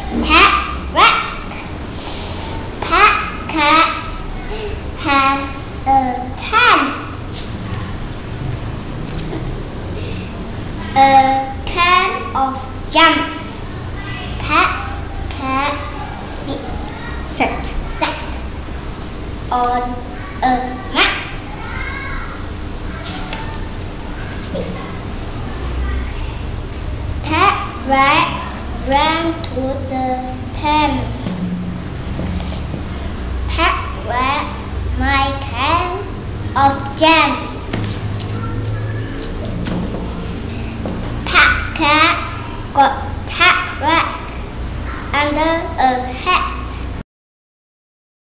Pat rat. Pat cat has a can. A can of jam. Pat cat sat on a mat. Pat rat ran to the can. Pat rat, my can of jam.